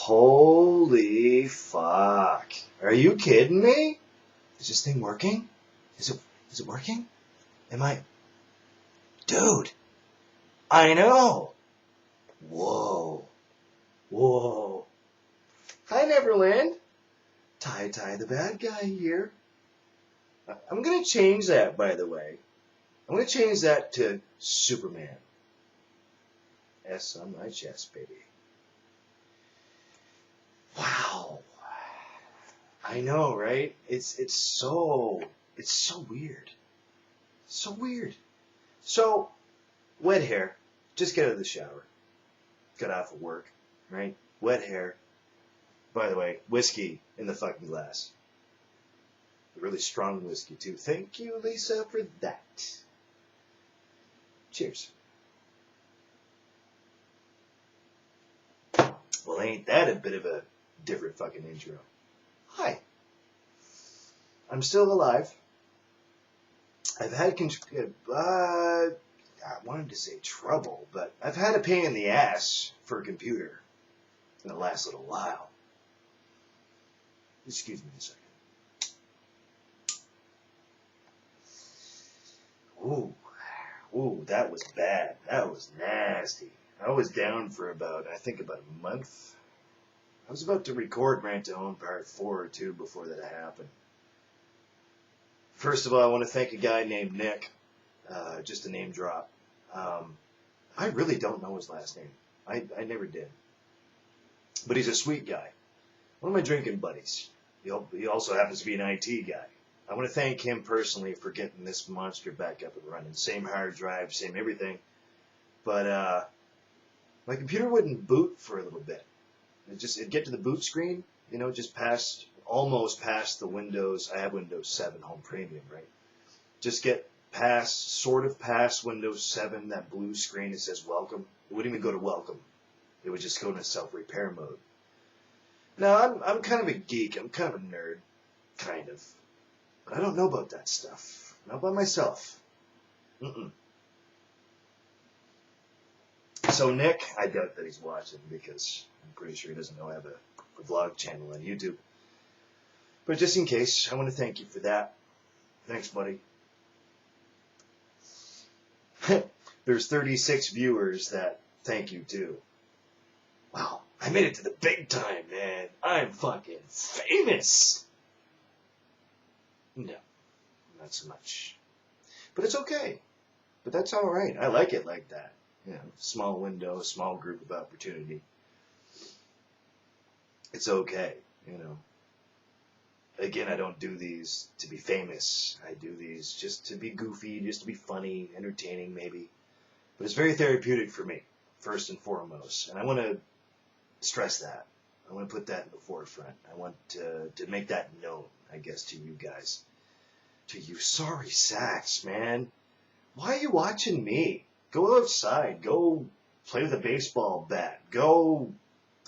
Holy fuck. Are you kidding me? Is this thing working? Is it working? Am I... Dude. I know. Whoa. Whoa. Hi, Neverland. Ty the bad guy here. I'm going to change that, by the way. I'm going to change that to Superman. S on my chest, baby. Wow. I know, right? It's so weird. So weird. So, wet hair. Just get out of the shower. Got off of work, right? Wet hair. By the way, whiskey in the fucking glass. Really strong whiskey, too. Thank you, Lisa, for that. Cheers. Well, ain't that a bit of a different fucking intro? Hi. I'm still alive. I've had, I wanted to say trouble, but I've had a pain in the ass for a computer in the last little while. Excuse me a second. Ooh, that was bad. That was nasty. I was down for about a month. I was about to record Rant to Own Part 4 or 2 before that happened. First of all, I want to thank a guy named Nick. Just a name drop. I really don't know his last name. I never did. But he's a sweet guy. One of my drinking buddies. He also happens to be an IT guy. I want to thank him personally for getting this monster back up and running. Same hard drive, same everything. But my computer wouldn't boot for a little bit. It'd get to the boot screen, just almost past the Windows. I have Windows 7 Home Premium, right? Just get sort of past Windows 7, that blue screen that says welcome. It wouldn't even go to welcome. It would just go into self-repair mode. Now, I'm kind of a geek. I'm kind of a nerd. Kind of. But I don't know about that stuff. Not by myself. So Nick, I doubt that he's watching because I'm pretty sure he doesn't know I have a vlog channel on YouTube. But just in case, I want to thank you for that. Thanks, buddy. There's 36 viewers that thank you too. Wow, I made it to the big time, man. I'm fucking famous. No, not so much. But it's okay. But that's all right. I like it like that. Small window, small group of opportunity. It's okay, Again, I don't do these to be famous. I do these just to be goofy, just to be funny, entertaining maybe. But it's very therapeutic for me, first and foremost. And I want to stress that. I want to put that in the forefront. I want to make that known, I guess, to you guys. To you sorry sacks, man. Why are you watching me? Go outside. Go play with a baseball bat. Go,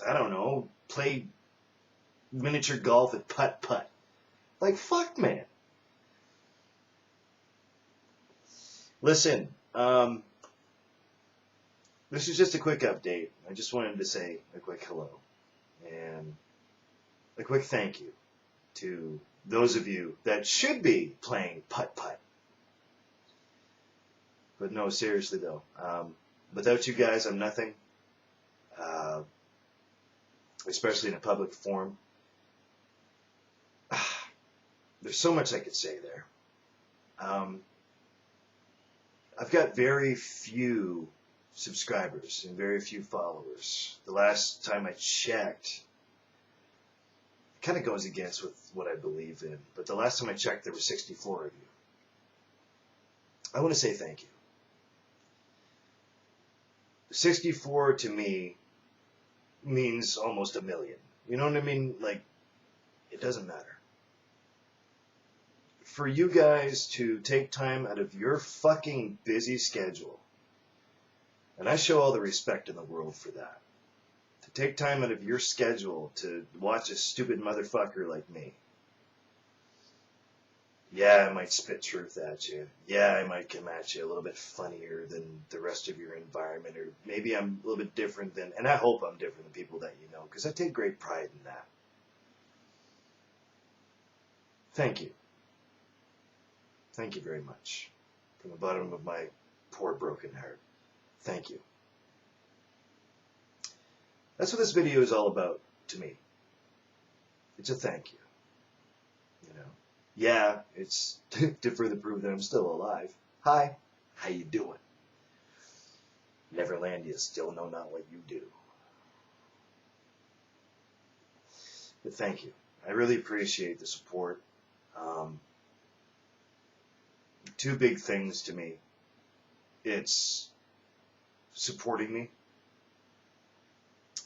I don't know, play miniature golf at putt-putt. Like, fuck, man. Listen, this is just a quick update. I just wanted to say a quick hello and a quick thank you to those of you that should be playing putt-putt. But no, seriously though, without you guys, I'm nothing, especially in a public forum. There's so much I could say there. I've got very few subscribers and very few followers. The last time I checked, it kind of goes against with what I believe in, but the last time I checked, there were 64 of you. I want to say thank you. 64 to me means almost a million. You know what I mean? Like, it doesn't matter. For you guys to take time out of your fucking busy schedule, and I show all the respect in the world for that, to take time out of your schedule to watch a stupid motherfucker like me. Yeah, I might spit truth at you. Yeah, I might come at you a little bit funnier than the rest of your environment, or maybe I'm a little bit different than, and I hope I'm different than people that you know, because I take great pride in that. Thank you. Thank you very much. From the bottom of my poor broken heart. Thank you. That's what this video is all about to me. It's a thank you. You know? Yeah, it's to further prove that I'm still alive. Hi, how you doing? Neverland, you still know not what you do. But thank you. I really appreciate the support. Two big things to me. It's supporting me,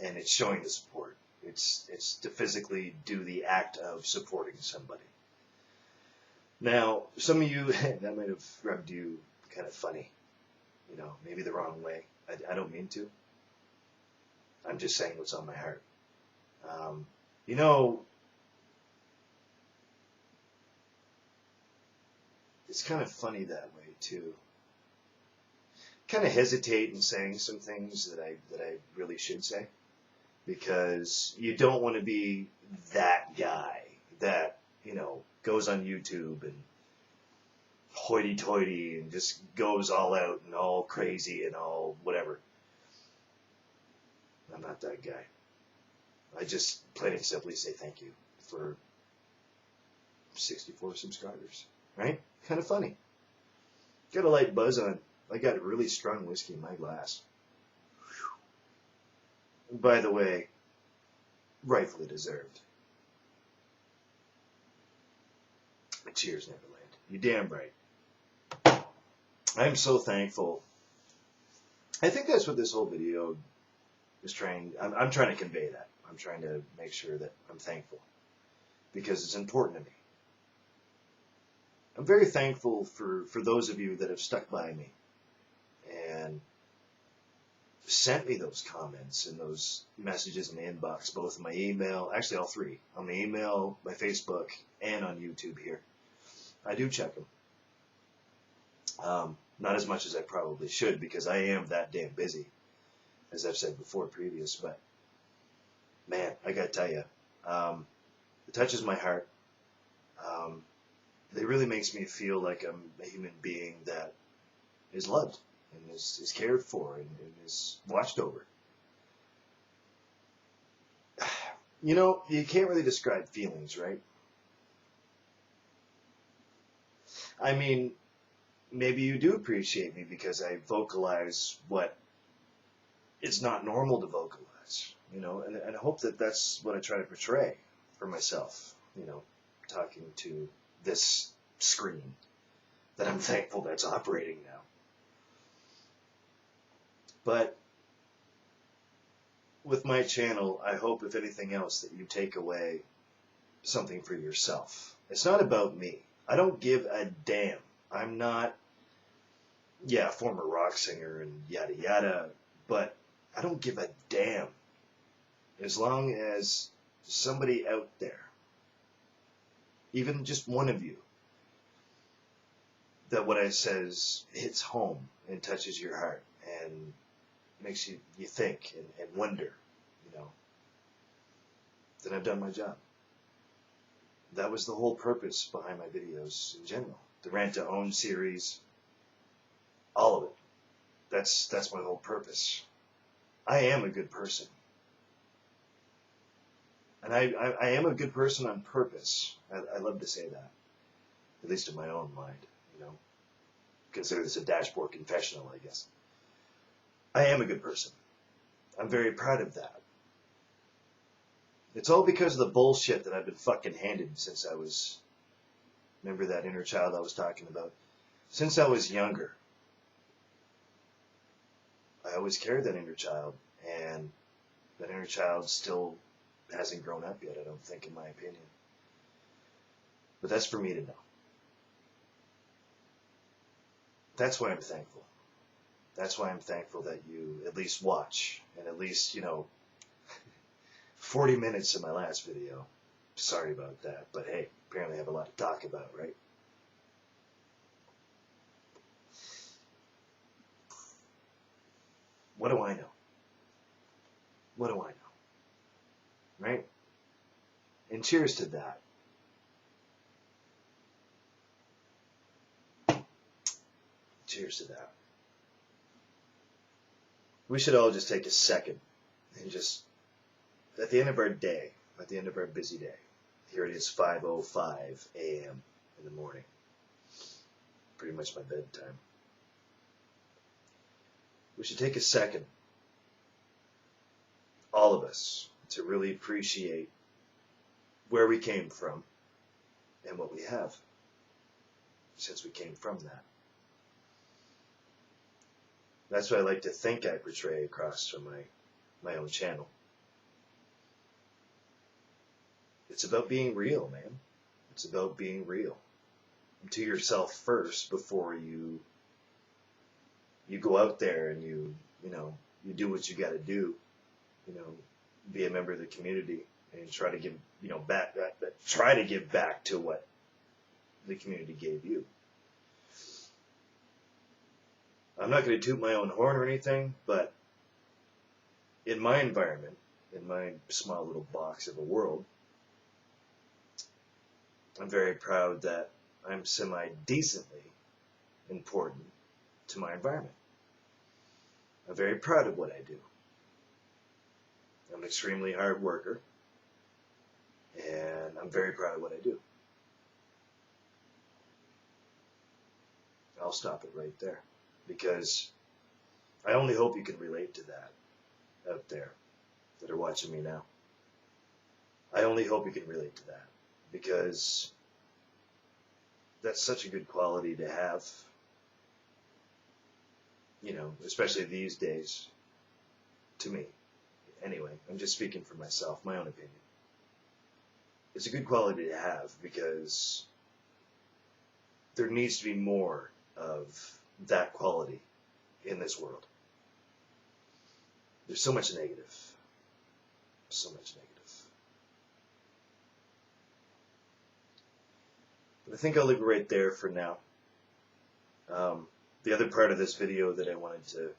and it's showing the support. It's to physically do the act of supporting somebody. Now, some of you, that might have rubbed you kind of funny, you know, maybe the wrong way. I don't mean to. I'm just saying what's on my heart. You know, it's kind of funny that way too. Kind of hesitate in saying some things that I really should say, because you don't want to be that guy that, you know, goes on YouTube and hoity-toity and just goes all out and all crazy and all whatever. I'm not that guy. I just plain and simply say thank you for 64 subscribers, right? Kind of funny. Got a light buzz on. I got really strong whiskey in my glass. Whew. By the way, rightfully deserved. Cheers, Neverland. You damn right. I'm so thankful. I think that's what this whole video is trying. I'm trying to convey that. I'm trying to make sure that I'm thankful, because it's important to me. I'm very thankful for those of you that have stuck by me and sent me those comments and those messages in the inbox, both in my email, actually all three, on the email, my Facebook, and on YouTube here. I do check them. Not as much as I probably should, because I am that damn busy, as I've said before previous, but man, I gotta tell you, it touches my heart. It really makes me feel like I'm a human being that is loved and is cared for and is watched over. You know, you can't really describe feelings, right? I mean, maybe you do appreciate me because I vocalize what it's not normal to vocalize, you know, and I hope that that's what I try to portray for myself, you know, talking to this screen that I'm thankful that's operating now. But with my channel, I hope, if anything else, that you take away something for yourself. It's not about me. I don't give a damn. I'm not, yeah, a former rock singer and yada yada, but I don't give a damn as long as somebody out there, even just one of you, that what I says hits home and touches your heart and makes you think and wonder, you know, then I've done my job. That was the whole purpose behind my videos in general. The Rant to Own series, all of it. That's my whole purpose. I am a good person. And I am a good person on purpose. I love to say that, at least in my own mind, you know. Consider this a dashboard confessional, I guess. I am a good person. I'm very proud of that. It's all because of the bullshit that I've been fucking handed since I was, remember that inner child I was talking about? Since I was younger. I always carried that inner child, and that inner child still hasn't grown up yet, I don't think, in my opinion. But that's for me to know. That's why I'm thankful. That's why I'm thankful that you at least watch, and at least, you know, 40 minutes of my last video. Sorry about that, but hey, apparently I have a lot to talk about, right? What do I know? What do I know? right? And cheers to that. Cheers to that. We should all just take a second and just, at the end of our day, at the end of our busy day, here it is 5:05 a.m. in the morning. Pretty much my bedtime. We should take a second, all of us, to really appreciate where we came from and what we have since we came from that. That's what I like to think I portray across from my own channel. It's about being real, man. It's about being real. To yourself first before you go out there and you do what you got to do, be a member of the community and try to give, back, try to give back to what the community gave you. I'm not going to toot my own horn or anything, but in my environment, in my small little box of a world, I'm very proud that I'm semi-decently important to my environment. I'm very proud of what I do. I'm an extremely hard worker, and I'm very proud of what I do. I'll stop it right there, because I only hope you can relate to that out there that are watching me now. I only hope you can relate to that, because that's such a good quality to have, especially these days, to me. Anyway, I'm just speaking for myself, my own opinion. It's a good quality to have because there needs to be more of that quality in this world. There's so much negative. So much negative. But I think I'll leave it right there for now. The other part of this video that I wanted to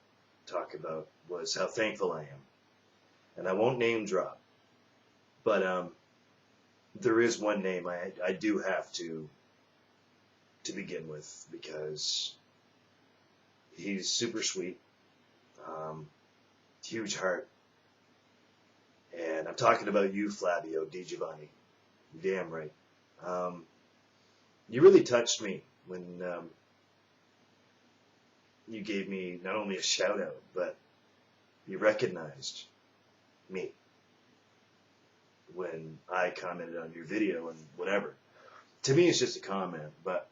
talk about was how thankful I am. And I won't name drop, but there is one name I do have to begin with, because he's super sweet, huge heart, and I'm talking about you, Flavio Di Giovanni. Damn right. You really touched me when you gave me not only a shout out, but you recognized me when I commented on your video and whatever. To me, it's just a comment, but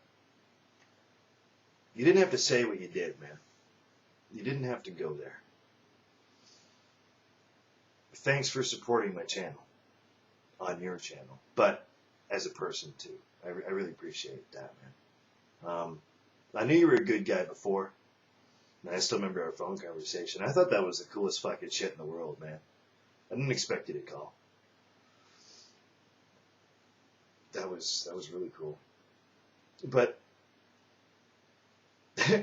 you didn't have to say what you did, man. You didn't have to go there. Thanks for supporting my channel, on your channel, but as a person too. I really appreciate that, man. I knew you were a good guy before, and I still remember our phone conversation. I thought that was the coolest fucking shit in the world, man. I didn't expect you to call. That was really cool. But,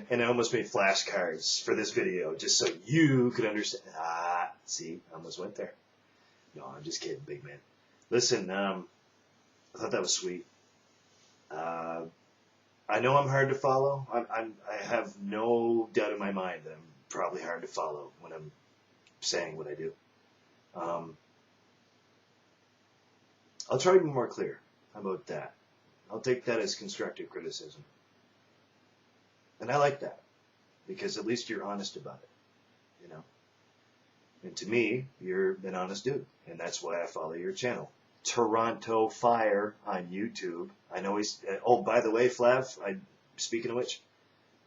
and I almost made flashcards for this video just so you could understand. See, I almost went there. No, I'm just kidding, big man. Listen, I thought that was sweet. I know I'm hard to follow. I have no doubt in my mind that I'm probably hard to follow when I'm saying what I do. I'll try to be more clear. How about that? I'll take that as constructive criticism. And I like that, because at least you're honest about it, And to me, you're an honest dude, and that's why I follow your channel. Toronto Fire on YouTube. I know he's... Oh, by the way, Flav, speaking of which,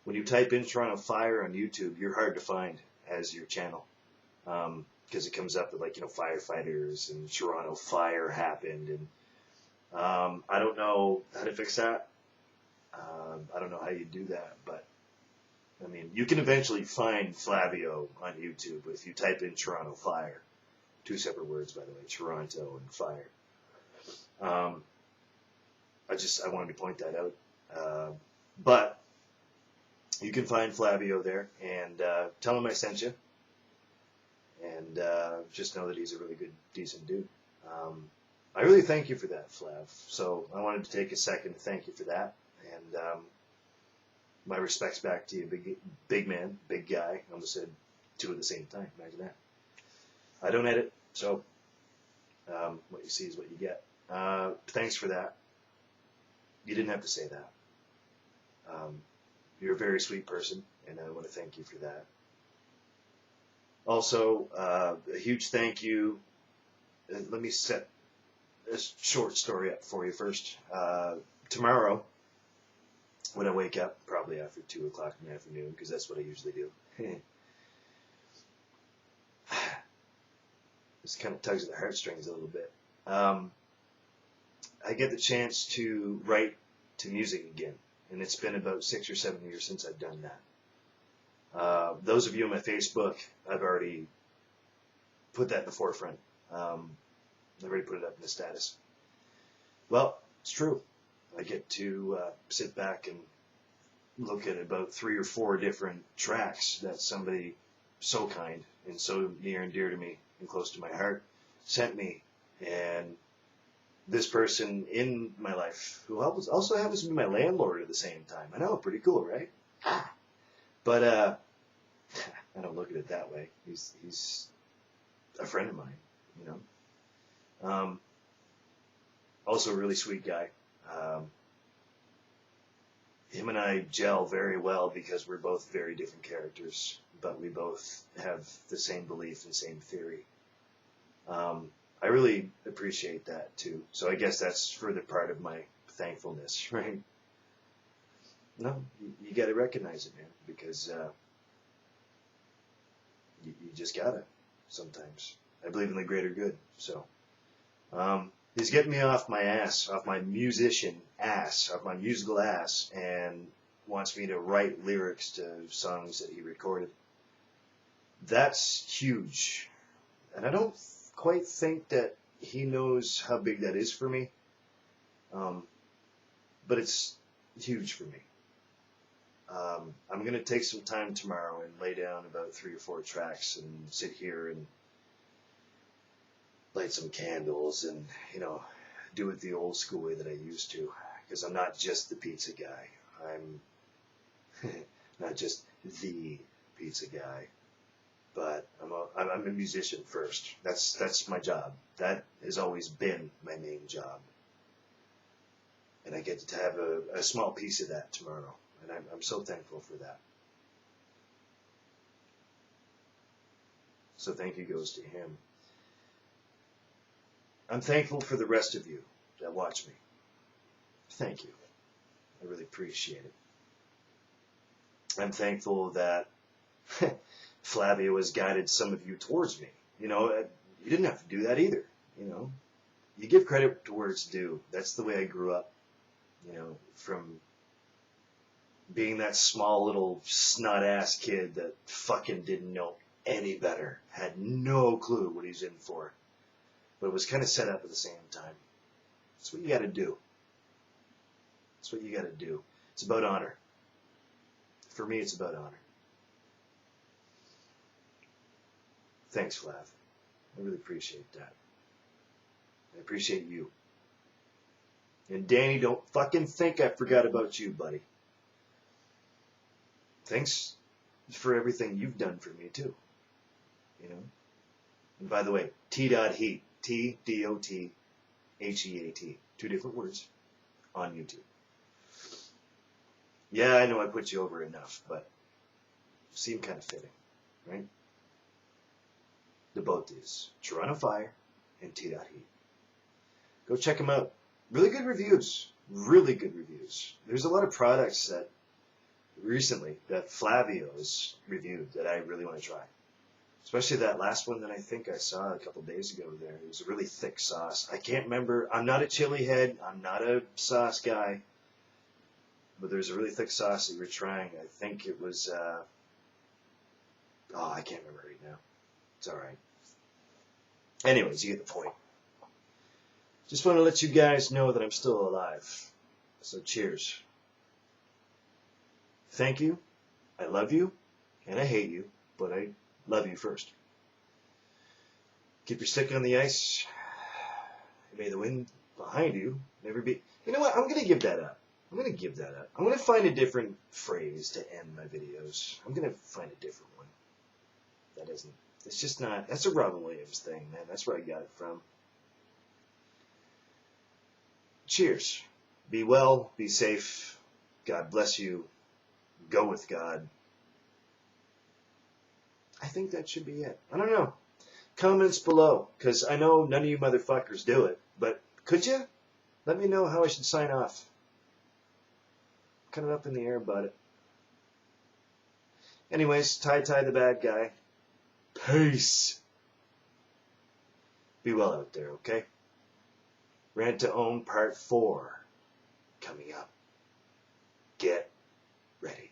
when you type in Toronto Fire on YouTube, you're hard to find as your channel. Because it comes up with, firefighters and Toronto Fire happened. And I don't know how to fix that. I don't know how you do that, but I mean, you can eventually find Flavio on YouTube if you type in Toronto Fire. 2 separate words, by the way, Toronto and Fire. I wanted to point that out. But you can find Flavio there, and tell him I sent you. And just know that he's a really good, decent dude. I really thank you for that, Flav. So I wanted to take a second to thank you for that. And my respects back to you, big man, big guy. I almost said two at the same time. Imagine that. I don't edit, so what you see is what you get. Thanks for that. You didn't have to say that. You're a very sweet person, and I want to thank you for that. Also, a huge thank you. Let me set a short story up for you first. Tomorrow, when I wake up, probably after 2 o'clock in the afternoon, because that's what I usually do. This kind of tugs at the heartstrings a little bit. I get the chance to write to music again, and it's been about 6 or 7 years since I've done that. Those of you on my Facebook, I've already put that in the forefront. I've already put it up in the status. Well, it's true. I get to sit back and look at about 3 or 4 different tracks that somebody so kind and so near and dear to me and close to my heart sent me. And this person in my life, who also happens to be my landlord at the same time. I know, pretty cool, right? But I don't look at it that way. He's a friend of mine, you know. Also a really sweet guy. Him and I gel very well because we're both very different characters, but we both have the same belief and same theory. I really appreciate that too. So I guess that's further part of my thankfulness, right? No, you got to recognize it, man, because you just gotta sometimes. I believe in the greater good. So he's getting me off my ass, off my musician ass, off my musical ass, and wants me to write lyrics to songs that he recorded. That's huge. And I don't quite think that he knows how big that is for me. But it's huge for me. I'm going to take some time tomorrow and lay down about 3 or 4 tracks and sit here and light some candles and, you know, do it the old school way that I used to. Because I'm not just the pizza guy. I'm not just the pizza guy. But I'm a musician first. That's my job. That has always been my main job. And I get to have a small piece of that tomorrow. And I'm so thankful for that. So thank you goes to him. I'm thankful for the rest of you that watch me. Thank you. I really appreciate it. I'm thankful that Flavio has guided some of you towards me. You know, you didn't have to do that either. You know, you give credit to where it's due. That's the way I grew up. You know, from being that small little snot-ass kid that fucking didn't know any better, had no clue what he's in for, but was kind of set up at the same time. That's what you got to do. That's what you got to do. It's about honor. For me, it's about honor. Thanks, Flav. I really appreciate that. I appreciate you. And Danny, don't fucking think I forgot about you, buddy. Thanks for everything you've done for me, too. You know? And by the way, T.Heat. T-D-O-T-H-E-A-T. 2 different words on YouTube. Yeah, I know I put you over enough, but it seemed kind of fitting, right? The both is Toronto Fire and T.Heat. Go check them out. Really good reviews. Really good reviews. There's a lot of products that recently that Flavio's reviewed that I really want to try. Especially that last one that I think I saw a couple days ago there. It was a really thick sauce. I can't remember. I'm not a chili head. I'm not a sauce guy. But there's a really thick sauce that you were trying. I think it was, I can't remember right now. It's alright. Anyways, you get the point. Just want to let you guys know that I'm still alive. So cheers. Thank you. I love you. And I hate you. But I love you first. Keep your stick on the ice. May the wind behind you never be. You know what? I'm going to give that up. I'm going to give that up. I'm going to find a different phrase to end my videos. I'm going to find a different one. That isn't. It's just not. That's a Robin Williams thing, man. That's where I got it from. Cheers. Be well. Be safe. God bless you. Go with God. I think that should be it. I don't know. Comments below, because I know none of you motherfuckers do it, but could you? Let me know how I should sign off. Kind of up in the air about it. Anyways, Ty the bad guy. Peace. Be well out there, okay? Rant to Own Part 4 coming up. Get ready.